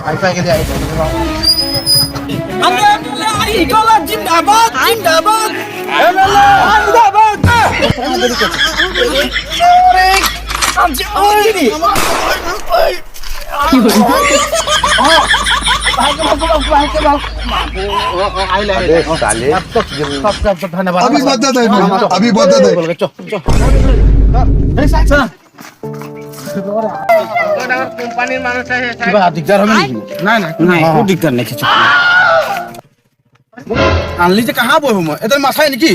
IIFA গেলে জিন্দাবাদ জিন্দাবাদ ধন্যবাদ अभी बता दे अभी बता दे কোম্পানির মানুষ দিগদার হবে নাকি না না কোনো দিগদার নেই কিছু আনলি যে কাহা বইব মই এদের মাথায় নাকি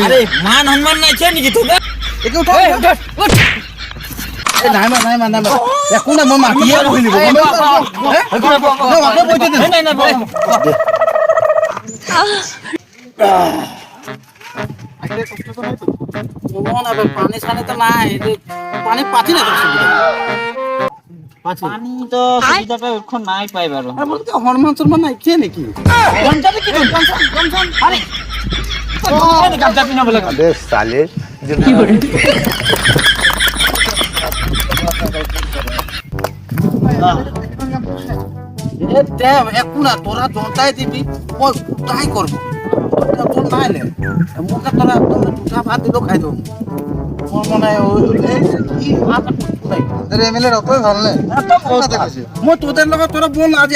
আরে মান সম্মান নাই ছে নাকি তোকে একে উঠা নাই একো নাই মই মাতিয়ে বহি নিব পানি ছানি তো নাই পানি পাতি না পানি তো সুবিধাটা এখন নাই পাই বাৰু হরমোন চরমোন নাই কে নাকি अबे साले একো না তোরা জনতাই দিবি মই তাই করবো তোর নাই নে মুখে তোরা দুটা ভাত দিলেও খাই দেবো মোৰ মানে মই তোদের লগত তোরা বল আজি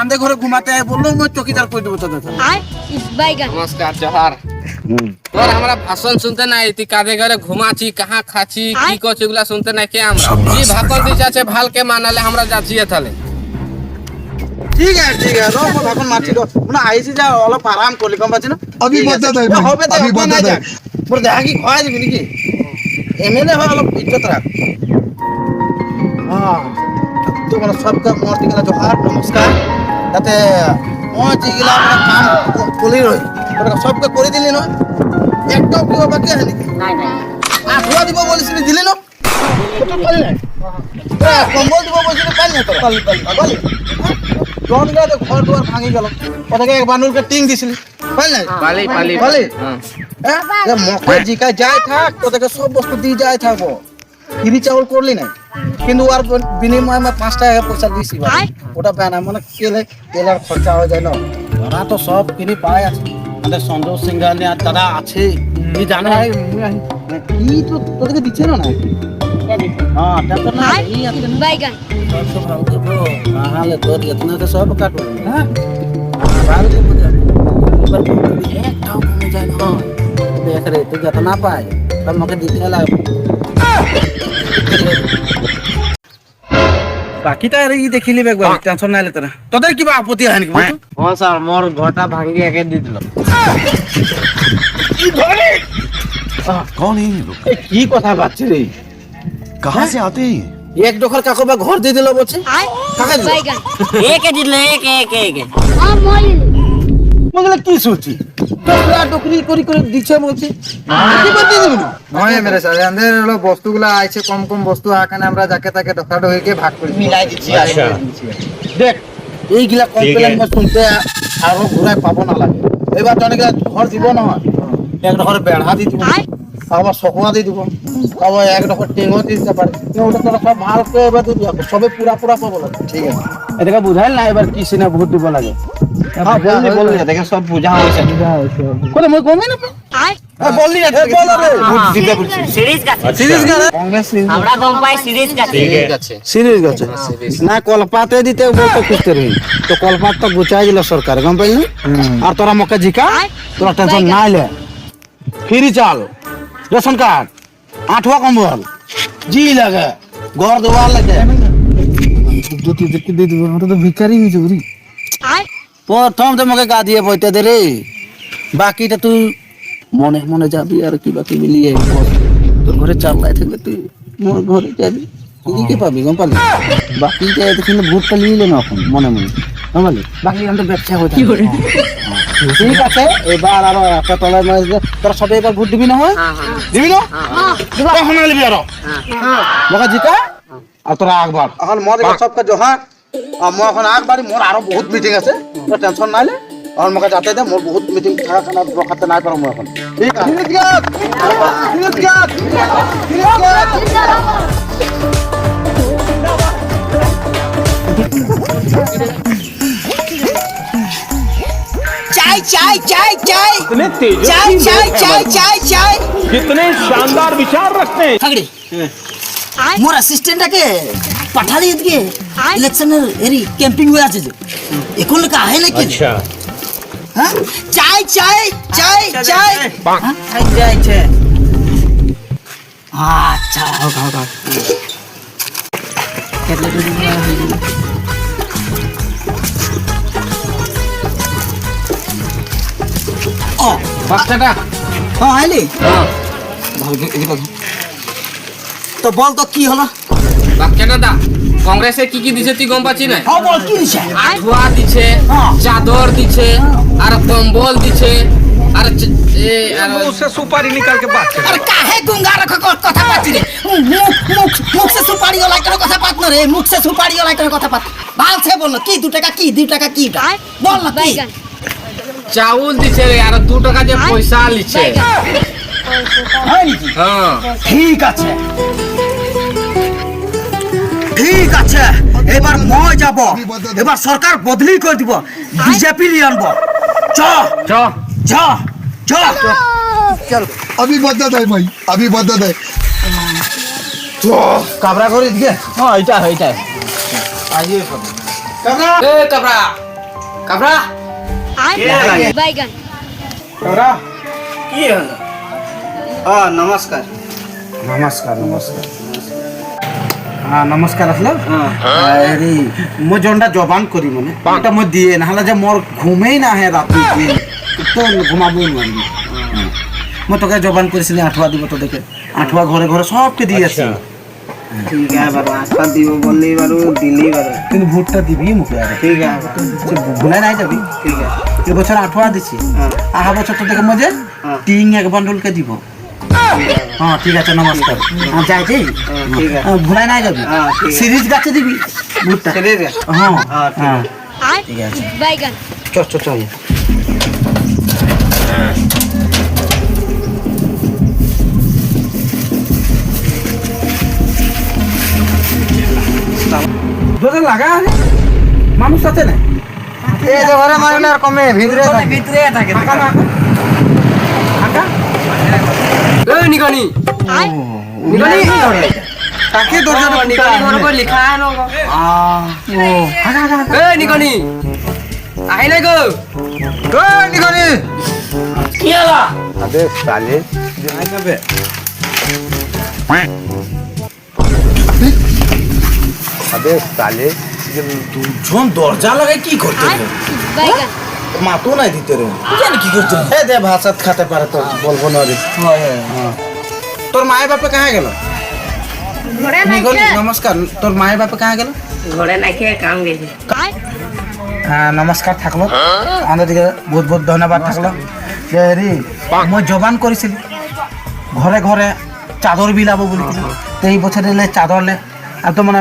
আন্দে ঘরে ঘুমাতে আয় বললো মই চকিদার করে দেবো তোদের नमस्कार जोहार तोर हमरा भाषण सुनते ना इति कादे घरे घुमाची कहाँ खाची की कोच एगुला सुनते ना के हमरा जी भाकल दी जाचे भाल के मानाले हमरा जाचिए थाले ঠিক আছে র মই ভাখন মাছি দ মানে আইছি যা অলপ আরাম করলি কম পাচ্ছি না अभी बता दे হবে তো अभी बता दे মোর দেখা কি খাওয়াই দিবি নাকি এমএলএ হয় অলপ ইজ্জত রাখ হ্যাঁ তো মানে সবকা মোর দিকে জোহার নমস্কার তাতে মই যেগুলা মানে কাম কলি রই ওটা সবকে করে দিলি না একটাও কি বাকি আছে নাকি নাই নাই আঠুয়া দিব বলিছিলি দিলি না তো পালি নাই কম্বল দিব বলিছিলি পালি না তোরা পালি জন গাতে ঘর দুয়ার ভাঙি গেল ওটাকে এক বানুরকে টিং দিছিলি পালি নাই पाली पाली পালি हां হ্যাঁ মকে জিকা যাই থাক তোদেরকে সব বস্তু দিয়ে যাই থাকবো ফ্রি চাউল করলি নাই কিন্তু আর বিনিময়ে আমি 5 টাকা পয়সা দিছি ওটা পায় না মানে তেলের খরচা হয়ে যায় না ওরা তো সব কিনে পায় আছে আমাদের সন্তোষ সিংহানিয়া দাদা আছে কি জানে কি তো তোদেরকে দিচ্ছে না হ্যাঁ তারপর না এই আছে সব ভালো দেবো নাহলে তোর এতনা তো সব কাটবো হ্যাঁ ভালো দেবো একটাও কমে যায় না দেখ রে তুই যত না পায় তখন আমাকে দিতে লাগবে বাকিটা আর ই দেখিলি একবার টেনশন নাই তোরা তোদের কিবা আপত্তি হয় নাকি বলতো হ্যাঁ স্যার মোর ঘরটা ভাঙি একে দি দিল कौन है ये लोग কি কথা বাচ্চা রে कहाँ से आते हैं ये? এক ডোখর কাকবা ঘর দিয়ে দিল বলছে কাকা দিল একে দিল একে মগলে কি শুনছি তোরা ডুকরি করে দিছে বলছে কি বাদ দিয়ে দিবি না নয় মেরে সাথে আমাদের হলো বস্তুগুলা আইছে কম কম বস্তু আকানে আমরা যাকে তাকে ডকাডো হইকে ভাগ করে মিলাই দিচ্ছি দেখ এইগুলা কমপ্লেন মই শুনতে আরো ঘুরায় পাবো না লাগে এবার অনেকগুলা ঘর দিব নহয় একটা ঘরে বেড়া দিয়ে দিব আবার সকুয়া দিয়ে দিব আবার একটা ঘর টেঙ্গো দিয়ে দিতে পারে ওটা তোরা সব ভালকে এবার দিয়ে দিব সবে পুরা পাবো লাগে ঠিক আছে এটাকে বুঝাইল না এবার কি সিনা ভোট দিব লাগে বললি দেখে সব বুঝা হয়েছে কোথায় মই কমই না বললি না বল রে দিতে বলছি সিরিজ গানে কংগ্রেস আমরা দল পাই সিরিজ কাছে সিরিজ গেছে না কলপাতে দিতে বলতে খুঁজতে রই তো কলপাত তো গুচাই দিল সরকার গম পাইলি আর তোরা মকে জিকা তোরা টেনশন না লে ফ্রি চাল রেশন কার্ড আঠুয়া কম্বল জি লাগে ঘর দুয়ার লাগে তো ভিকারি হয়েছে বুঝি প্রথম তো মকে গা দিয়ে বইতে দে রে বাকিটা তুই মনে মনে যাবি আর কি বাকি মিলিয়ে তোর ঘরে চাল লাই থাকবে তুই মোর ঘরে যাবি কি পাবি গম পালি বাকিটা কিন্তু ভোটটা নিলে না এখন মনে মনে বুঝলি বাকি আমরা ব্যবসা হয়ে থাকে ঠিক আছে এবার আরো একটা তলায় মারবে তোরা সবাই এবার ভোট দিবি না হয় দিবি না দিবা এখন নিবি আরো মকা জিতা আর তোরা আকবার এখন মদ সবকে জোহার আর মই এখন আকবারি মোর আরো বহুত মিটিং আছে তোরা টেনশন নাইলে আর মকে যাতে দে মোর বহুত মিটিং থাকা খানা রখাতে নাই পারো মই এখন ঠিক আছে চাই চাই চাই চাই চাই চাই চাই চাই कितने शानदार विचार रखते हैं। থাকড়ি মোর অ্যাসিস্ট্যান্টটাকে পাঠালি এদিকে ইলেকশনের এরি ক্যাম্পিং হয়ে আছে যে এখন লোক আহে নাকি হ্যাঁ চাই চাই চাই চাই চাই চাই চাই আচ্ছা হোক হোক হোক কেটলে তো ও বাচ্চাটা হ্যাঁ আইলি তো বল তো কি হলো বাচ্চাটা দা কংগ্রেসে কি কি দিছে তুই গম পাচ্ছি না হ্যাঁ বল কি দিছে আঠুয়া দিছে হ্যাঁ। চাদর দিছে আর কম্বল দিছে আর उससे सुपारी निकाल के बात कर। अरे काहे गुंगा रख কথা পাচ্ছি রে মুখ সে সুপারি ওলাই কেন কথা পাত না রে মুখ সে সুপারি ওলাই কেন কথা পাত ভাল সে বল কি 2 টাকা কি 2 টাকা কি বল না কি চাউল দিছে রে আর 2 টাকা যে পয়সা লিছে হয় নাকি হ্যাঁ ঠিক আছে ঠিক আছে এবার মই যাব এবার সরকার বদলি করে দিব বিজেপি লি আনব চ চ চ চ চল अभी बदत है भाई अभी बदत है কাবরা করে দিকে হ্যাঁ এটা এটা আইয়ে কাবরা এ কাবরা কাবরা बैगन কাবরা কি হলো নমস্কার নমস্কার নমস্কার হ্যাঁ নমস্কার আসলে আরে মো জনটা জবান করি মানে এটা মো দিয়ে না হলে যে মোর ঘুমেই না হে রাতে তো ঘুমাবো না মো তোকে জবান করেছিলি আঠুয়া দিব তো দেখে আঠুয়া ঘরে ঘরে সবকে দিয়ে আসি ঠিক আছে বাবা আশা দিব বললেই বারু দিলেই বারু কিন্তু ভোটটা দিবি মুখে আগে ঠিক আছে ভুলে নাই যাবি ঠিক আছে এবছর আঠুয়া দিছি আহা বছর তো দেখে মজে টিং এক বান্ডলকে দিব হ্যাঁ ঠিক আছে নমস্কার হ্যাঁ যাই যাই ঠিক আছে ভুলাই নাই যাবি হ্যাঁ, ঠিক আছে। সিরিজ গাছে দিবি ভোটটা সিরিজ গাছ? হ্যাঁ হ্যাঁ, ঠিক হ্যাঁ आय ঠিক আছে बैगन চল চল চল তোদের লাগা আছে মানুষ আছে না এই যে ঘরে মানে আর কমে ভিতরে থাকে ভিতরে থাকে থাকা না থাকা এ নিগনি आय তাকে দরজা নিগনি ঘর কই লিখা আছে না ও থাকা থাকা এ নিগনি আই না গো ওই নিগনি কি হলো अबे साले अबे साले জন দরজা লাগাই কি করতে आय बैगन মাতো নাই দিতে রে জানি কি করতে এ দে ভাষাত খাতে পারে তো বলবো না রে তোর মায়ের বাপে কাহা গেল নিগনি নমস্কার তোর মায়ের বাপে কাহা গেল ঘরে নাকি কাম গেছে आय হ্যাঁ নমস্কার থাকলো আমাদের দিকে বহুত বহুত ধন্যবাদ থাকলো যে রে মই জবান করেছিলি ঘরে ঘরে চাদর বিলাবো বলি তো এই বছর এলে চাদর লে একদম মানে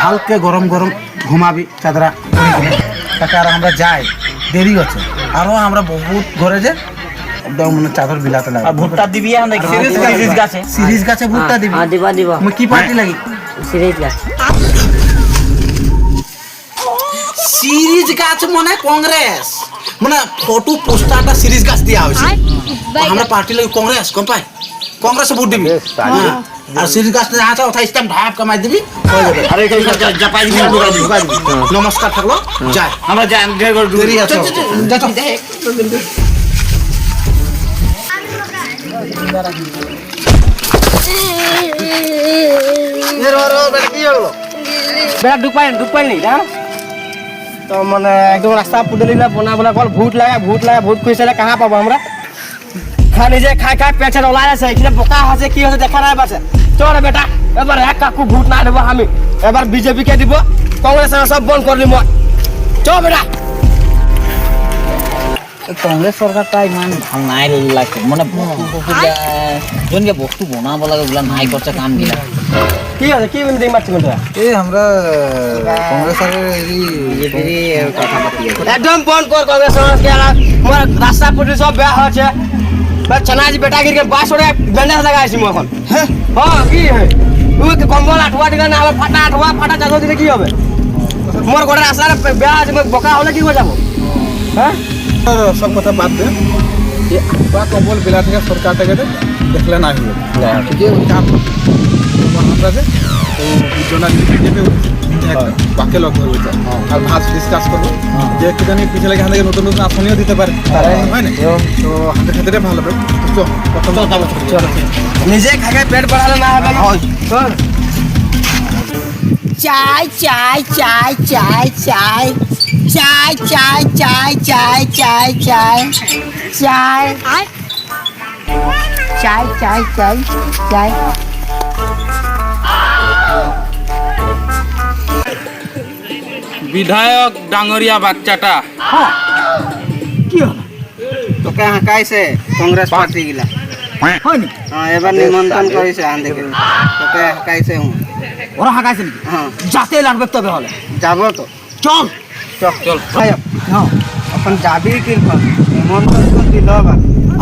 ভালকে গরম গরম ঘুমাবি চাদরা তাকে আর আমরা যাই দেরি হচ্ছে আরো আমরা বহুত ঘরে যে একদম মানে চাদর বিলাতে লাগে ভুট্টা দিবি না সিরিজ গাছে সিরিজ গাছে ভুট্টা দিবি হ্যাঁ দিবা দিবা মই কি পার্টি লাগি সিরিজ গাছ সিরিজ গাছ মানে কংগ্রেস মানে ফটো পোস্টারটা সিরিজ গাছ দিয়া হয়েছে आय আমরা बैगन পার্টি লাগে কংগ্রেস কোন পাই কংগ্রেসে ভোট দিবি হ্যাঁ। আর সিরিজ গাছ যা আছে ওটা স্ট্যাম্প ঢাপ কামাই দিবি হয়ে যাবে আরে এই জাপাই দিবি ঢুকাই দিবি নমস্কার থাকলো যাই আমরা যাই দেরি আছে যা চল বেটা ডুব পাই নেই জানো তো মানে একদম রাস্তা পুদলি না বনা বনা কল ভূত লাগা ভূত খুঁজছে কাহা পাবো আমরা খালি যে খাই খাই পেছে ওলাই আছে এখানে বোকা আছে কি হচ্ছে দেখা নাই পাচ্ছে চল বেটা এবার এক কাকু ভূত না দেবো আমি এবার বিজেপি কে দিব কংগ্রেস সব বন্ধ করলি মই চল বেটা কংগ্ৰেছ চৰকাৰটা ইমান ভাল নাই লাগে মানে যোনকে বস্তু বনাব লাগে ওগুলা নাই করছে কাম গিলা কি আছে কি বলি দেই মারছি বন্ধুরা এই আমরা কংগ্রেসের বিজেপির কথা পাতি একদম বন্ধ কর কংগ্রেস কে মোর রাস্তা পুদলি সব বেয়া হচ্ছে চনাজি বেটা গিরকে বাস ওরে ব্যান্ডেজ লাগাইছি মই এখন হ্যাঁ কি হে তুই কম্বল আঠুয়া দিলে না আমার ফাটা আঠুয়া ফাটা চাদর দিলে কি হবে মোর ঘরে রাস্তা বেয়া আছে মই বোকা হলে কি করে যাবো হ্যাঁ সব কথা বাদ দে বা কম্বল বেলা থেকে সরকার থেকে দেখলে না হইব ঠিক আছে কাম আমরা যে দুজনা বিজেপি বাকে লগ হইব আর ভাজ ডিসকাস করব যে কি জানি পিছে লাগে হাতে নতুন নতুন আসনিও দিতে পারে হয় না তো হাতে ক্ষেত্রে ভালো হবে তো প্রথম চল নিজে খাই খাই পেট বাড়ালে না হবে না চল চাই চাই চাই চাই চাই চাই চাই চাই চাই চাই চাই চাই চাই চাই চাই চাই বিধায়ক ডাঙরিয়া বাচ্চাটা তোকে হাঁকাইছে কংগ্রেস পার্টি গিলা হয়নি এবার নিমন্ত্রণ করেছে আন দেখে তোকে হাঁকাইছে ওরা হাঁকাইছে নাকি? হ্যাঁ যাতে লাগবে তবে হলে যাবো তো চল চল এখন যাবি কিরকম নিমন্ত্রণ তো দিল বা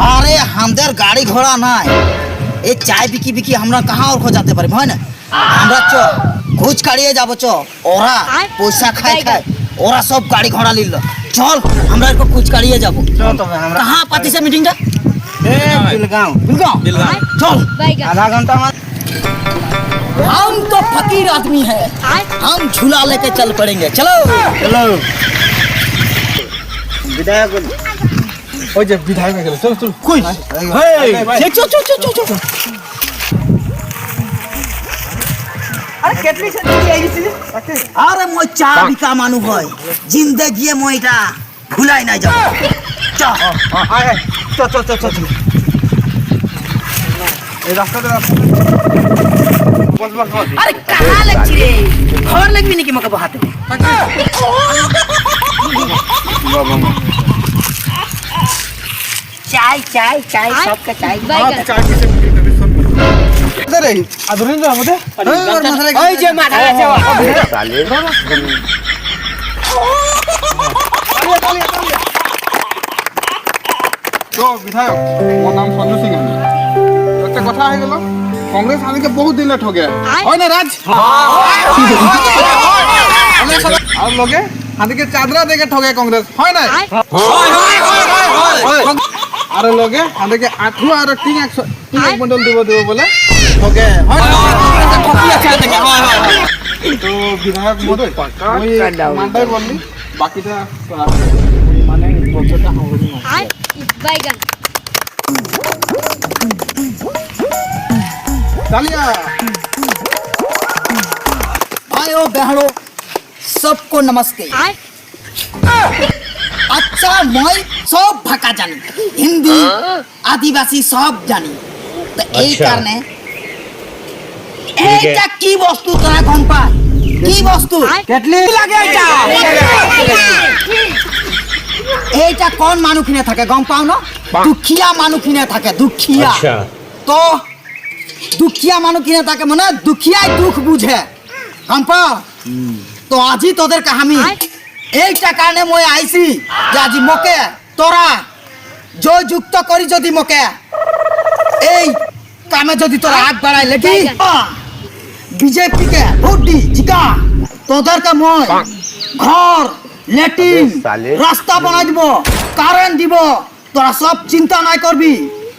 अरे हमদের গাড়ি ঘোড়া নাই এই চাই বিকি বিকি আমরা कहां और खो जाते পারি হয় না আমরা চ খোঁজ কাড়িয়ে যাব চ ওরা পয়সা খায় খায় ওরা সব গাড়ি ঘোড়া নিল চল আমরা একটু খোঁজ কাড়িয়ে যাব চল তবে আমরা कहां पाती से मीटिंग টা बिलगांव बिलगांव चल बैगन आधा घंटा में हम तो फकीर आदमी है हम झूला लेके चल पड़ेंगे चलो चलो विधायक ওই যে বিধায়ক হয়ে গেল চল চল कोई हे चल चल चल चल अरे केटली से आइছিলি अरे মই চা বিকা মানু হয় জিন্দেগি মইটা ভুলাই নাই যাব চল আরে চল চল চল চল এই রাস্তাটা বস বস বস अरे कहां लगছি रे घर लगबি নাকি মকে বহাতে চাই চাই চাই সবকে চাই बैगन রে আদরিন যা আমাদের ওই যে মাথা আছে साले তো বিধায়ক মোর নাম সঞ্জু সিং আমি একটা কথা হয়ে গেল কংগ্রেস আমাকে বহুত দিলে ঠগে হয় না রাজ আর লগে আমাকে চাদরা দেখে ঠগে কংগ্রেস হয় না আর লগে আমাকে আঠু আর টিং এক বন্ডল দিব দিব বলে ঠগে হয় না তো বিধায়ক মহোদয় ওই মানটাই বললি বাকিটা মানে বছরটা হবে না बैगन डालिया आयो बहनो सबको नमस्ते अच्छा मैं सब भाषा जानी हिंदी आदिवासी सब जानी तो এই কারণে এইটা কি বস্তু তোরা গম পা কি বস্তু केटली লাগে এটা এইটা কোন মানুষিনে থাকে গম পাও না দুখিয়া মানুষিনে থাকে দুখিয়া তো দুখিয়া মানুষিনে থাকে মানে দুখিয়াই দুঃখ বুঝে গম পাও তো আজি তোদের কাহানি এইটা কারণে মই আইছি যে আজি মকে তোরা জয় যুক্ত করি যদি মকে এই কামে যদি তোরা হাত বাড়াই লেখি বিজেপি কে ভোট দি জিকা তোদের কা মই ঘর লেট্রিন রাস্তা বানাই দিব কারেন্ট দিব তোরা সব চিন্তা নাই করবি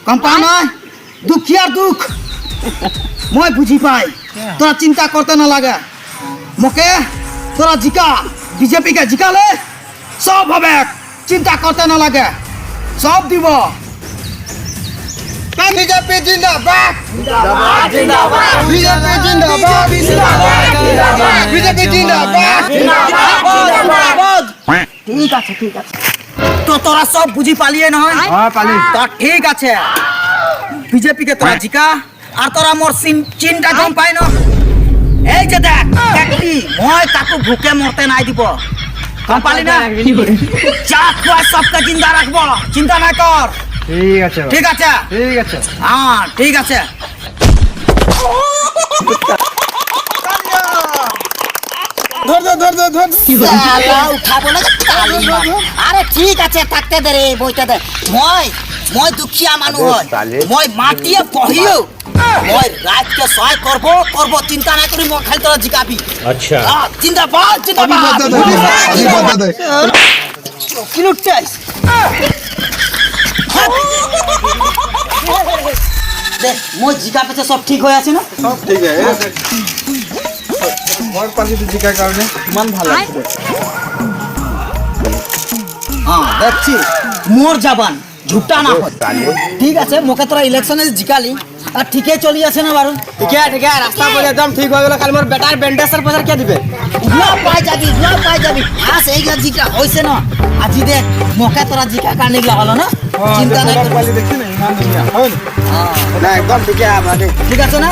কম পা নাই দুখিয়ার দুঃখ মই বুঝি পাই তোরা চিন্তা করতে না লাগে মকে তোরা জিকা বিজেপি কে জিকালে সব হবে চিন্তা করতে না লাগে সব দিব बीजेपी जिंदाबाद বিজেপি জিন্দাবাদ बीजेपी जिंदाबाद ঠিক আছে ঠিক আছে তো তোরা সব বুঝি পালিয়ে নহয় हां पाली তো ঠিক আছে বিজেপি কে তোরা জিকা আর তোরা মোর চিন্তা গম পাই না এই যে দেখ একটি মই তাকু ভুকে মরতে নাই দিব গম পালি না যা খোয়া সবকে জিন্দা রাখবো চিন্তা না কর ठीक আছে ঠিক আছে ठीक আছে হ্যাঁ ঠিক আছে ধর ধর ধর ধর ধর শালা উঠাবো না তালি মার। আরে ঠিক আছে থাকতে দে রে বইটা দে মই দুখিয়া মানুহ হয় মই মাটিয়ে পঢ়িও মই রাতকে সহায় করব চিন্তা না করি মই খালি তোরা জিকাবি আচ্ছা জিন্দাবাদ अभी बदला জিন্দাবাদ दे अभी बदला दे কি লুটছিস দেখ মোর জিকা পেছে সব ঠিক হয়ে আছে না সব ঠিক আছে ঘর পাশে জিকার কারণে ইমান ভালো লাগছে হ্যাঁ দেখছি মোর জবান ঝুটা না হয় ঠিক আছে মোকে তোরা ইলেকশনে জিকালি আর ঠিকই চলি আছে না বারু ঠিক আছে রাস্তা পরে একদম ঠিক হয়ে গেল কাল মোর বেটার ব্যান্ডেজের পয়সা কে দিবে গুলা পাই যাবি আস এইগুলা জিকা হইছে না আজি দেখ মোকে তোরা জিকা কানে গেলা হলো না চিন্তা নাই করবি। পালি দেখছি না ইমান দুনিয়া হয় না একদম ঠিক আছে আমাকে ঠিক আছে না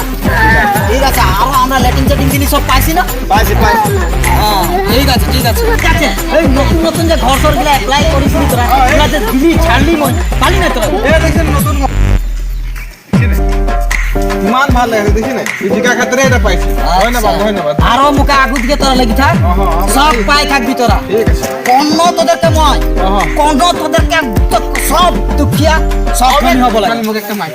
ঠিক আছে আরো আমরা লেটিং চেটিং জিনিস সব পাইছি না পাইছি হ্যাঁ ঠিক আছে ঠিক আছে এই নতুন যে ঘর সর গুলা অ্যাপ্লাই করিসনি তোরা তোরা যে দিলি ছাড়লি মই পালি না তোরা এ দেখছেন নতুন ইমান ভালো লাগে দেখছি না এই জিকা খাতরে এটা পাইছি ধন্যবাদ আরো মুখে আগু দিকে তোরা লাগি থাক সব পাই থাকবি তোরা ঠিক আছে কন্ন তোদেরকে মই কন্ন তোদেরকে সব দুঃখিয়া সব ধনী হব লাগে মুখে একটা মাইক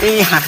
এই হ্যাঁ